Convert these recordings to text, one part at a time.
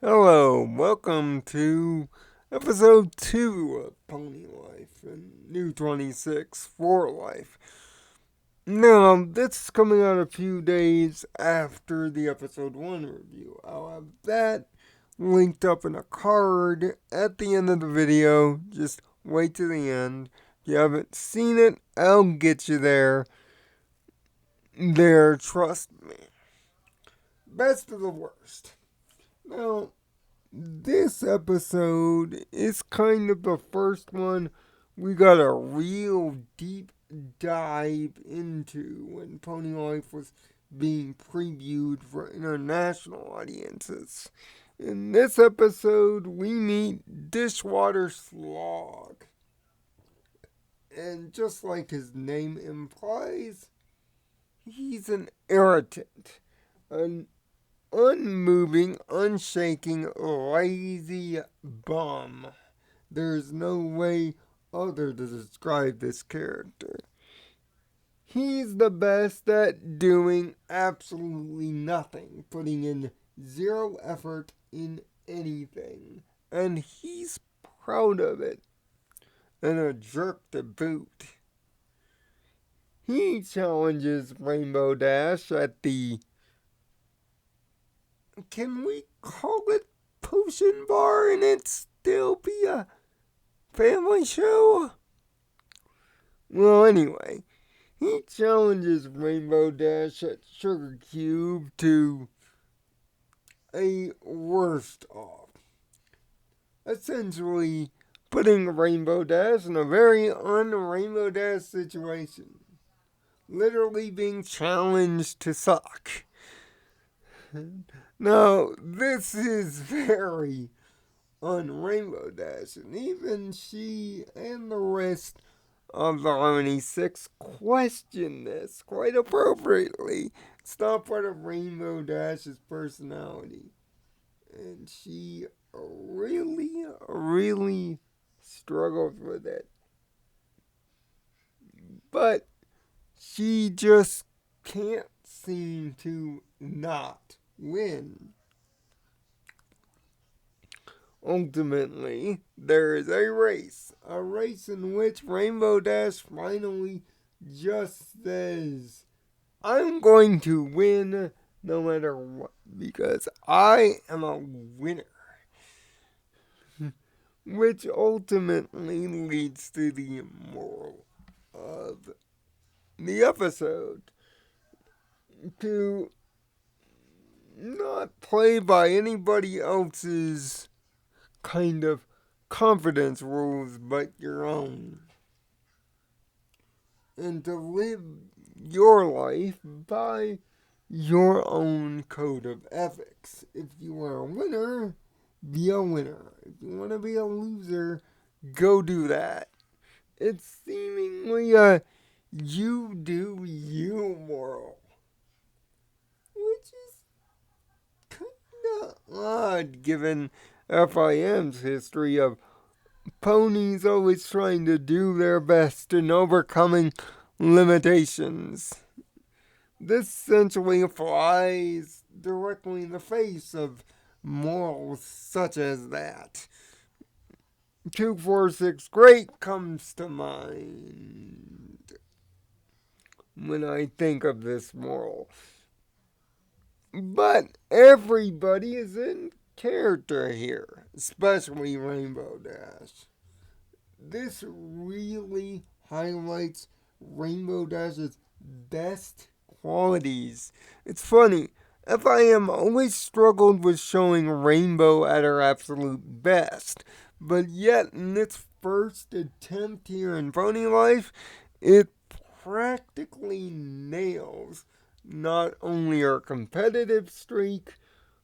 Hello, welcome to episode 2 of Pony Life and New 26 for Life. Now, this is coming out a few days after the episode 1 review. I'll have that linked up in a card at the end of the video. Just wait to the end. If you haven't seen it, I'll get you there. Trust me. Best of the worst. Now, this episode is kind of the first one we got a real deep dive into when Pony Life was being previewed for international audiences. In this episode, we meet Dishwater Slog. And just like his name implies, he's an irritant, an unmoving, unshaking, lazy bum. There's no way other to describe this character. He's the best at doing absolutely nothing, putting in zero effort in anything, and he's proud of it, and a jerk to boot. He challenges Rainbow Dash at the, can we call it potion bar and it still be a family show? Well, anyway, he challenges Rainbow Dash at Sugar Cube to a worst off. Essentially, putting Rainbow Dash in a very un-Rainbow Dash situation. Literally being challenged to suck. Now, this is very on Rainbow Dash, and even she and the rest of the Harmony 6 question this quite appropriately. It's not part of Rainbow Dash's personality, and she really struggles with it. But she just can't seem to not win. Ultimately, there is a race in which Rainbow Dash finally just says, I'm going to win no matter what, because I am a winner. Which ultimately leads to the moral of the episode. To not play by anybody else's kind of confidence rules but your own. And to live your life by your own code of ethics. If you are a winner, be a winner. If you want to be a loser, go do that. It's seemingly a you do you moral. Which is kinda odd given FIM's history of ponies always trying to do their best in overcoming limitations. This essentially flies directly in the face of morals such as that. 246 Great comes to mind when I think of this moral. But everybody is in character here, especially Rainbow Dash. This really highlights Rainbow Dash's best qualities. It's funny, FIM always struggled with showing Rainbow at her absolute best, but yet in its first attempt here in Pony Life, it practically nails not only her competitive streak,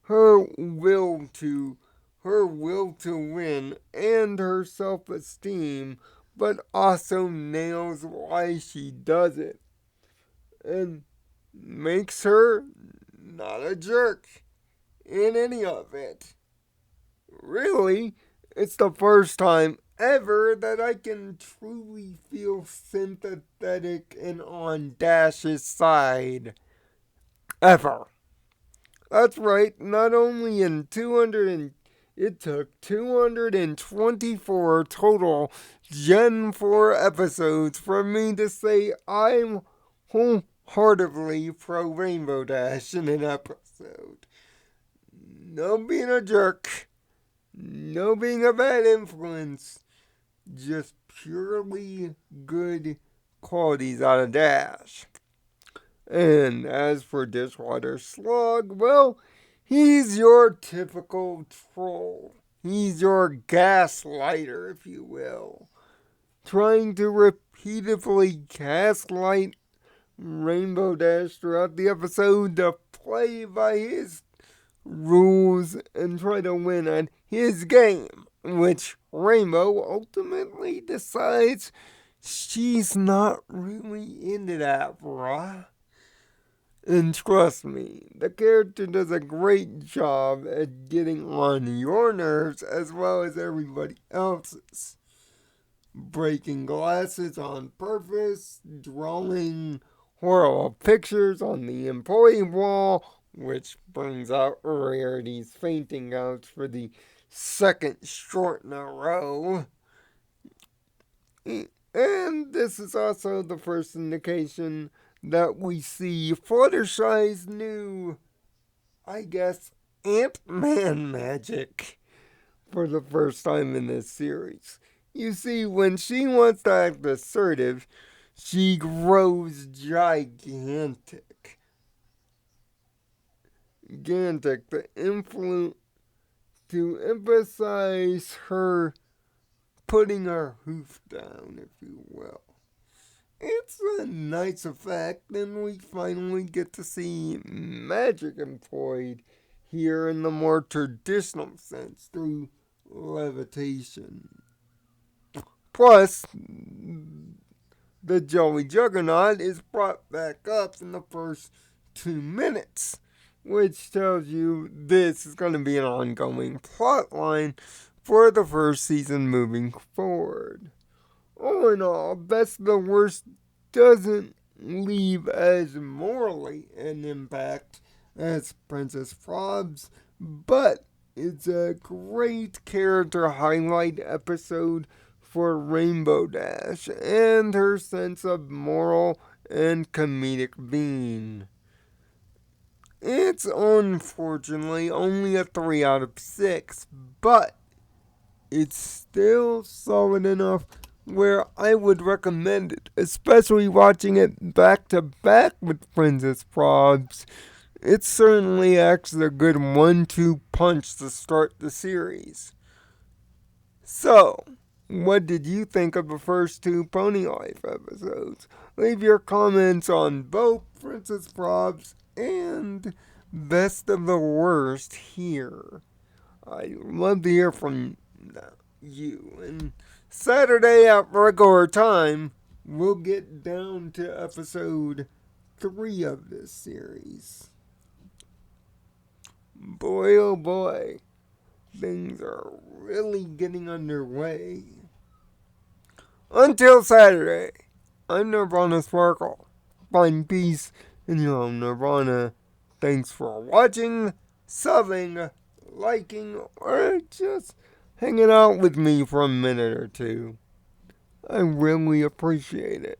her will to win and her self-esteem, but also nails why she does it and makes her not a jerk in any of it. Really, it's the first time ever that I can truly feel sympathetic and on Dash's side. Ever. That's right, not only in 200 and it took 224 total Gen 4 episodes for me to say I'm wholeheartedly pro Rainbow Dash in an episode. No being a jerk, no being a bad influence, just purely good qualities out of Dash. And as for Dishwater Slug, well, he's your typical troll. He's your gaslighter, if you will. Trying to repeatedly gaslight Rainbow Dash throughout the episode to play by his rules and try to win at his game, which Rainbow ultimately decides she's not really into that, bruh. And trust me, the character does a great job at getting on your nerves as well as everybody else's. Breaking glasses on purpose, drawing horrible pictures on the employee wall, which brings out Rarity's fainting out for the second short in a row. And this is also the first indication that we see Fluttershy's new, I guess, Ant-Man magic for the first time in this series. You see, when she wants to act assertive, she grows gigantic. Gigantic to emphasize her putting her hoof down, if you will. It's a nice effect, and we finally get to see magic employed here in the more traditional sense through levitation. Plus, the Joey Juggernaut is brought back up in the first 2 minutes, which tells you this is going to be an ongoing plot line for the first season moving forward. All in all, Best of the Worst doesn't leave as morally an impact as Princess Probs, but it's a great character highlight episode for Rainbow Dash and her sense of moral and comedic being. It's unfortunately only a 3 out of 6, but it's still solid enough where I would recommend it, especially watching it back to back with Princess Probs. It certainly acts as a good 1-2 punch to start the series. So, what did you think of the first 2 Pony Life episodes? Leave your comments on both Princess Probs and Best of the Worst here. I'd love to hear from you. And Saturday at regular time, we'll get down to episode 3 of this series. Boy, oh boy, things are really getting underway. Until Saturday, I'm Nirvana Sparkle. Find peace in your own Nirvana. Thanks for watching, subbing, liking, or just hanging out with me for a minute or two. I really appreciate it.